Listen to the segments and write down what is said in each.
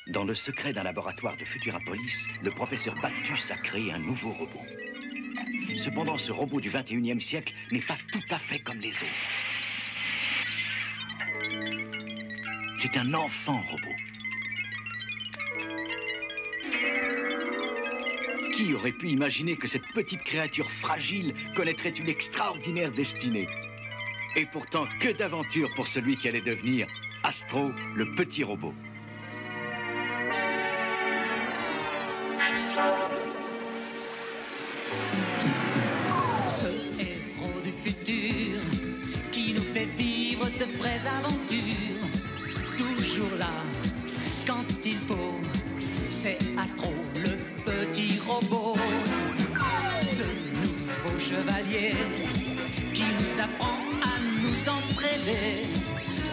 Dans le secret d'un laboratoire de Futurapolis, le professeur Bactus a créé un nouveau robot. Cependant, ce robot du 21e siècle n'est pas tout à fait comme les autres. C'est un enfant robot. Qui aurait pu imaginer que cette petite créature fragile connaîtrait une extraordinaire destinée? Et pourtant, que d'aventures pour celui qui allait devenir Astro, le petit robot. Ce héros du futur qui nous fait vivre de vraies aventures, toujours là quand il faut, c'est Astro, le petit robot. Ce nouveau chevalier qui nous apprend à nous entraider,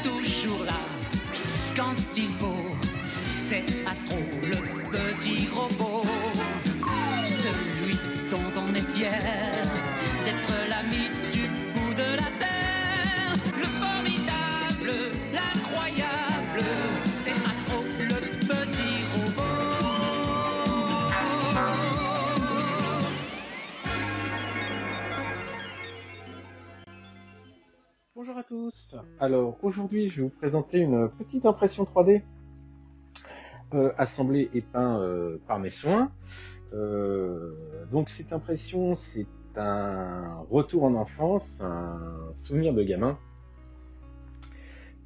toujours là quand il faut, c'est Astro, le petit robot. Celui dont on est fier d'être l'ami du bout de la terre, le formidable, l'incroyable, c'est Astro, le petit robot. Bonjour à tous. Alors aujourd'hui je vais vous présenter une petite impression 3D assemblée et peint par mes soins. Donc cette impression, c'est un retour en enfance, un souvenir de gamin,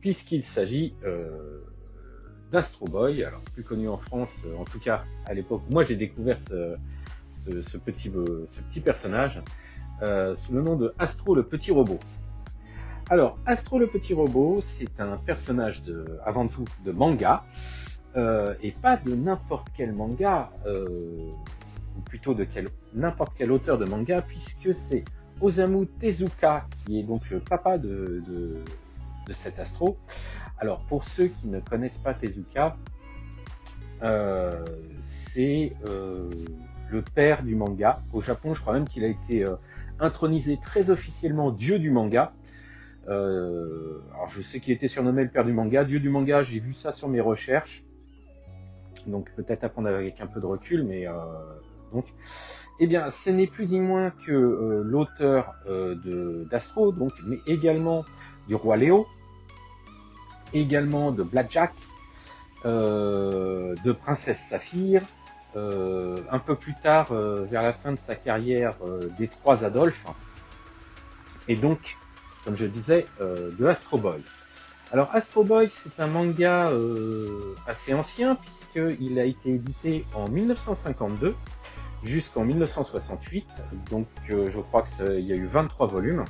puisqu'il s'agit d'Astro Boy, alors plus connu en France, en tout cas à l'époque. Moi j'ai découvert ce petit personnage sous le nom de Astro le petit robot. Alors Astro le petit robot, c'est un personnage avant tout de manga. Et pas de n'importe quel manga, ou plutôt de n'importe quel auteur de manga, puisque c'est Osamu Tezuka qui est donc le papa de cet Astro. Alors pour ceux qui ne connaissent pas Tezuka, c'est le père du manga. Au Japon, je crois même qu'il a été intronisé très officiellement dieu du manga. Alors je sais qu'il était surnommé le père du manga. Dieu du manga, j'ai vu ça sur mes recherches. Donc peut-être à prendre avec un peu de recul, mais donc, eh bien, ce n'est plus ni moins que l'auteur d'Astro, donc, mais également du Roi Léo, également de Blackjack, de Princesse Saphir, un peu plus tard, vers la fin de sa carrière, des Trois Adolphes, et donc, comme je disais, de Astro Boy. Alors Astro Boy, c'est un manga assez ancien puisqu'il a été édité en 1952 jusqu'en 1968, donc je crois qu'il y a eu 23 volumes.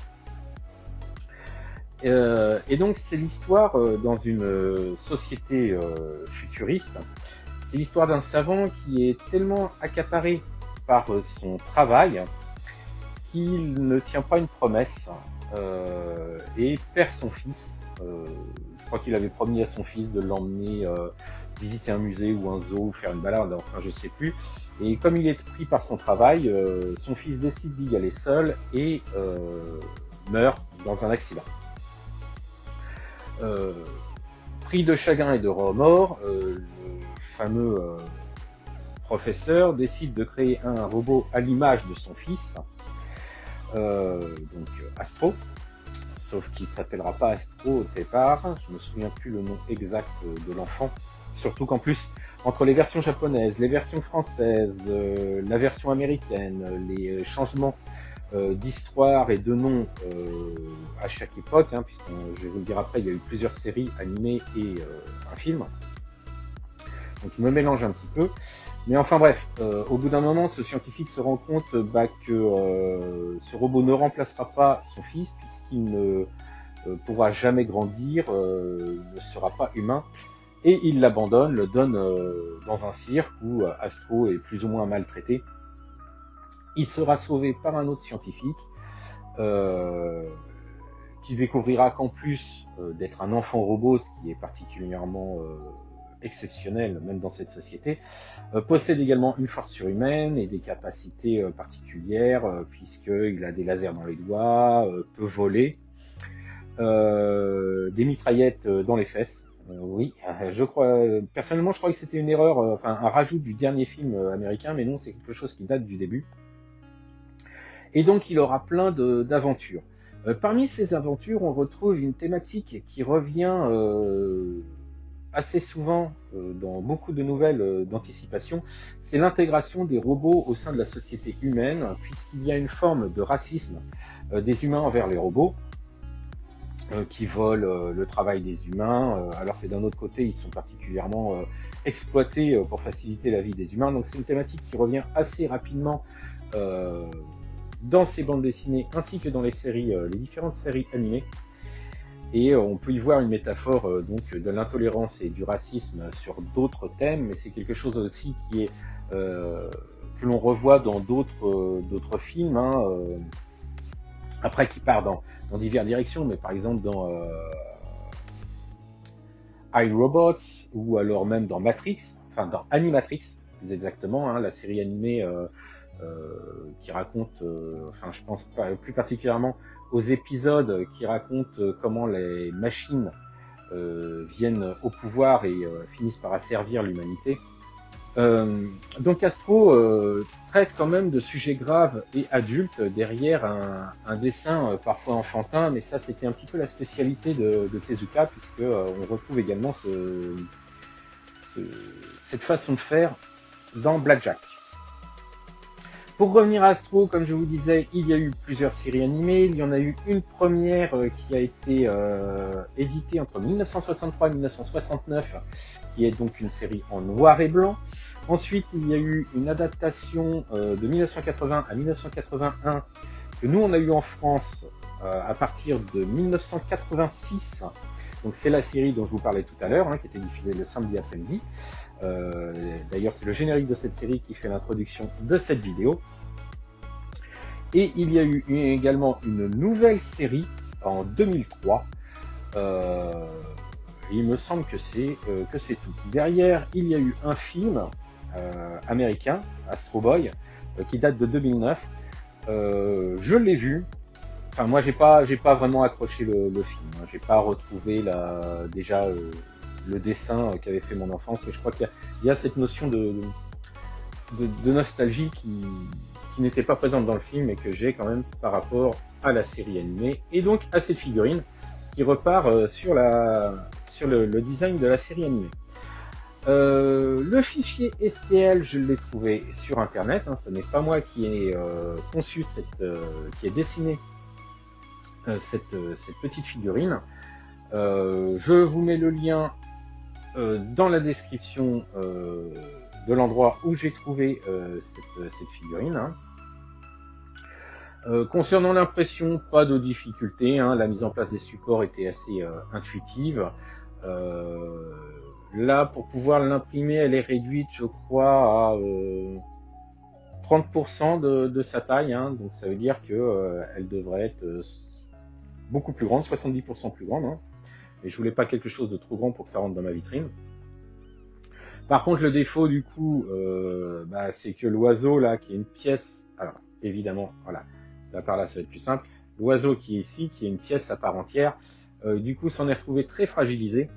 Et donc c'est l'histoire dans une société futuriste, c'est l'histoire d'un savant qui est tellement accaparé par son travail qu'il ne tient pas une promesse et perd son fils. Je crois qu'il avait promis à son fils de l'emmener visiter un musée ou un zoo ou faire une balade, enfin je sais plus. Et comme il est pris par son travail, son fils décide d'y aller seul et meurt dans un accident. Pris de chagrin et de remords, le fameux professeur décide de créer un robot à l'image de son fils, donc Astro. Sauf qu'il ne s'appellera pas Astro au départ, je me souviens plus le nom exact de l'enfant, surtout qu'en plus, entre les versions japonaises, les versions françaises, la version américaine, les changements d'histoire et de nom à chaque époque, hein, puisque je vais vous le dire après, il y a eu plusieurs séries animées et un film, donc je me mélange un petit peu. Mais enfin bref, au bout d'un moment, ce scientifique se rend compte que ce robot ne remplacera pas son fils, puisqu'il ne pourra jamais grandir, ne sera pas humain, et il l'abandonne, le donne dans un cirque où Astro est plus ou moins maltraité. Il sera sauvé par un autre scientifique, qui découvrira qu'en plus d'être un enfant robot, ce qui est particulièrement exceptionnel même dans cette société, possède également une force surhumaine et des capacités particulières, puisqu'il a des lasers dans les doigts, peut voler, des mitraillettes dans les fesses, Oui, je crois. Personnellement, je crois que c'était une erreur, enfin un rajout du dernier film américain, mais non, c'est quelque chose qui date du début. Et donc, il aura plein d'aventures. Parmi ces aventures, on retrouve une thématique qui revient assez souvent dans beaucoup de nouvelles d'anticipation. C'est l'intégration des robots au sein de la société humaine, puisqu'il y a une forme de racisme des humains envers les robots. Qui volent le travail des humains, alors que d'un autre côté, ils sont particulièrement exploités pour faciliter la vie des humains. Donc c'est une thématique qui revient assez rapidement dans ces bandes dessinées, ainsi que dans les séries, les différentes séries animées. Et on peut y voir une métaphore donc de l'intolérance et du racisme sur d'autres thèmes, mais c'est quelque chose aussi qui est que l'on revoit dans d'autres films. Après, qui part dans diverses directions, mais par exemple dans iRobots, ou alors même dans Matrix, enfin dans Animatrix, plus exactement, la série animée qui raconte, enfin je pense plus particulièrement aux épisodes qui racontent comment les machines viennent au pouvoir et finissent par asservir l'humanité. Donc Astro traite quand même de sujets graves et adultes derrière un dessin parfois enfantin, mais ça c'était un petit peu la spécialité de Tezuka, puisque on retrouve également cette façon de faire dans Blackjack. Pour revenir à Astro, comme je vous disais, il y a eu plusieurs séries animées. Il y en a eu une première qui a été éditée entre 1963 et 1969, qui est donc une série en noir et blanc. Ensuite, il y a eu une adaptation de 1980 à 1981 que nous on a eu en France à partir de 1986. Donc c'est la série dont je vous parlais tout à l'heure, qui était diffusée le samedi après-midi. D'ailleurs, c'est le générique de cette série qui fait l'introduction de cette vidéo. Et il y a eu également une nouvelle série en 2003. Il me semble que c'est tout. Derrière, il y a eu un film américain, Astro Boy, qui date de 2009. Je l'ai vu. Enfin, moi, j'ai pas vraiment accroché le film. J'ai pas retrouvé le dessin qu'avait fait mon enfance, mais je crois qu'il y a cette notion de nostalgie qui n'était pas présente dans le film et que j'ai quand même par rapport à la série animée, et donc à cette figurine qui repart sur le design de la série animée. Le fichier STL, je l'ai trouvé sur internet, ce n'est pas moi qui ai conçu qui ai dessiné cette petite figurine. Je vous mets le lien dans la description de l'endroit où j'ai trouvé cette figurine. Concernant l'impression, pas de difficulté, la mise en place des supports était assez intuitive. Là, pour pouvoir l'imprimer, elle est réduite, je crois, à 30% de sa taille, donc ça veut dire que elle devrait être beaucoup plus grande, 70% plus grande. Et je voulais pas quelque chose de trop grand pour que ça rentre dans ma vitrine. Par contre, le défaut du coup, c'est que l'oiseau là, qui est une pièce, alors évidemment, voilà, là par là ça va être plus simple, l'oiseau qui est ici, qui est une pièce à part entière, du coup s'en est retrouvé très fragilisé,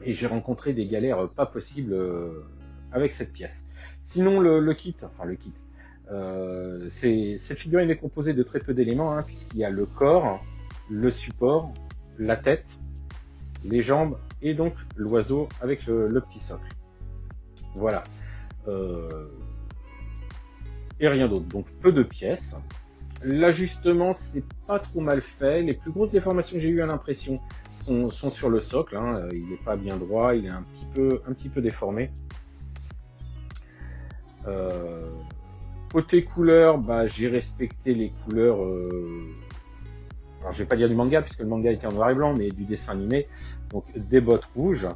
et j'ai rencontré des galères pas possibles avec cette pièce. Sinon le kit, cette figurine est composée de très peu d'éléments, puisqu'il y a le corps, le support, la tête, les jambes et donc l'oiseau avec le petit socle. Voilà. Et rien d'autre. Donc peu de pièces. L'ajustement, c'est pas trop mal fait. Les plus grosses déformations que j'ai eues à l'impression sont sur le socle. Il n'est pas bien droit, il est un petit peu déformé. Côté couleur, j'ai respecté les couleurs. Alors, je vais pas dire du manga, puisque le manga était en noir et blanc, mais du dessin animé. Donc, des bottes rouges,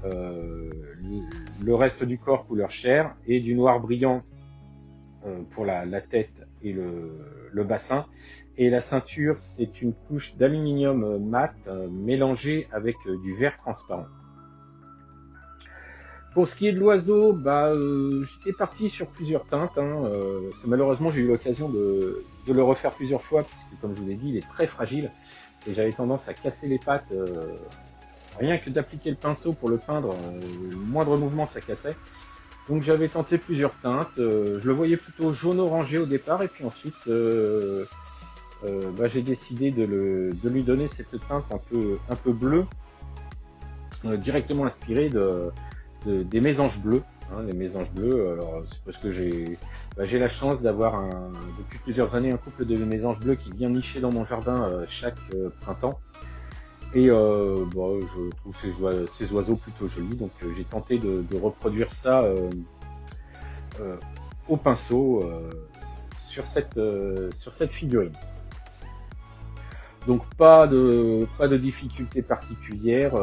le reste du corps couleur chair, et du noir brillant pour la tête et le bassin. Et la ceinture, c'est une couche d'aluminium mat mélangée avec du verre transparent. Pour ce qui est de l'oiseau, j'étais parti sur plusieurs teintes, parce que malheureusement j'ai eu l'occasion de le refaire plusieurs fois, puisque comme je vous l'ai dit, il est très fragile, et j'avais tendance à casser les pattes rien que d'appliquer le pinceau pour le peindre, le moindre mouvement ça cassait. Donc j'avais tenté plusieurs teintes, je le voyais plutôt jaune-orangé au départ, et puis ensuite j'ai décidé de lui donner cette teinte un peu bleue, directement inspirée des mésanges bleus. Hein, les mésanges bleus, alors c'est parce que j'ai la chance d'avoir depuis plusieurs années un couple de mésanges bleus qui vient nicher dans mon jardin chaque printemps. Et je trouve ces oiseaux plutôt jolis, donc j'ai tenté de reproduire ça au pinceau sur cette figurine. Donc pas de difficulté particulière,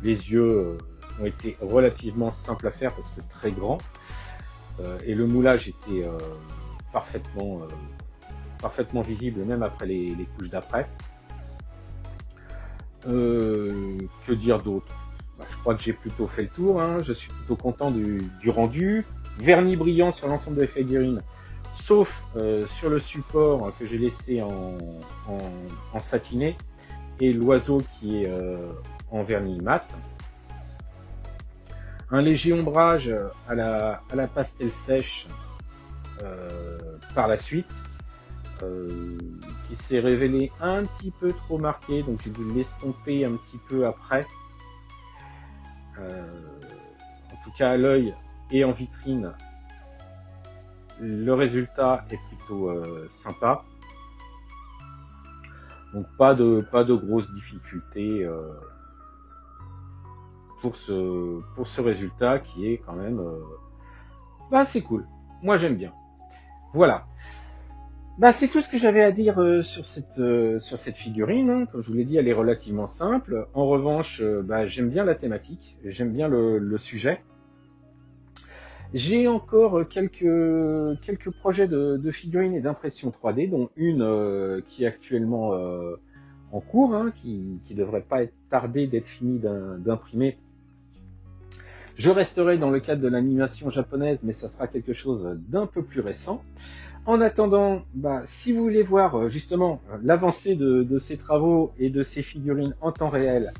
les yeux ont été relativement simples à faire parce que très grands, et le moulage était parfaitement visible même après les couches d'après. Que dire d'autre? Je crois que j'ai plutôt fait le tour, hein. Je suis plutôt content du rendu. Vernis brillant sur l'ensemble de la figurine, sauf sur le support que j'ai laissé en satiné, et l'oiseau qui est en vernis mat. Un léger ombrage à la pastel sèche par la suite, qui s'est révélé un petit peu trop marqué, donc j'ai dû l'estomper un petit peu après. En tout cas à l'œil et en vitrine, le résultat est plutôt sympa. Donc pas de grosses difficultés pour ce résultat qui est quand même c'est cool. Moi j'aime bien. Voilà. C'est tout ce que j'avais à dire sur cette figurine, hein. Comme je vous l'ai dit, elle est relativement simple. En revanche, j'aime bien la thématique, j'aime bien le sujet. J'ai encore quelques projets de figurines et d'impression 3D, dont une qui est actuellement en cours, hein, qui devrait pas être tardée d'être finie d'imprimer. Je resterai dans le cadre de l'animation japonaise, mais ça sera quelque chose d'un peu plus récent. En attendant, si vous voulez voir justement l'avancée de ces travaux et de ces figurines en temps réel,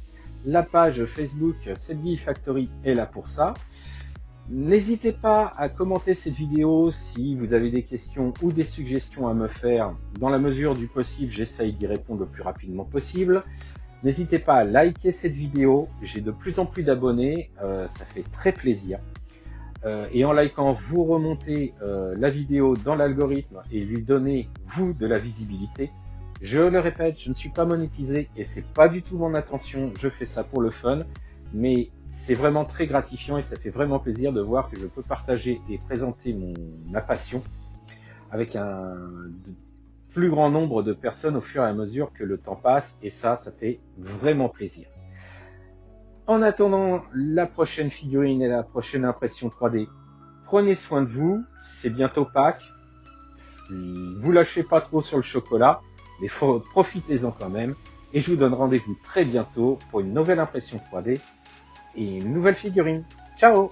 la page Facebook Setbi Factory est là pour ça. N'hésitez pas à commenter cette vidéo si vous avez des questions ou des suggestions à me faire. Dans la mesure du possible, j'essaye d'y répondre le plus rapidement possible. N'hésitez pas à liker cette vidéo, j'ai de plus en plus d'abonnés, ça fait très plaisir. Et en likant, vous remontez la vidéo dans l'algorithme et lui donnez, vous, de la visibilité. Je le répète, je ne suis pas monétisé et c'est pas du tout mon intention, je fais ça pour le fun, mais c'est vraiment très gratifiant et ça fait vraiment plaisir de voir que je peux partager et présenter ma passion avec un plus grand nombre de personnes au fur et à mesure que le temps passe, et ça fait vraiment plaisir. En attendant la prochaine figurine et la prochaine impression 3D, prenez soin de vous, c'est bientôt Pâques, vous lâchez pas trop sur le chocolat, mais profitez-en quand même, et je vous donne rendez-vous très bientôt pour une nouvelle impression 3D et une nouvelle figurine. Ciao!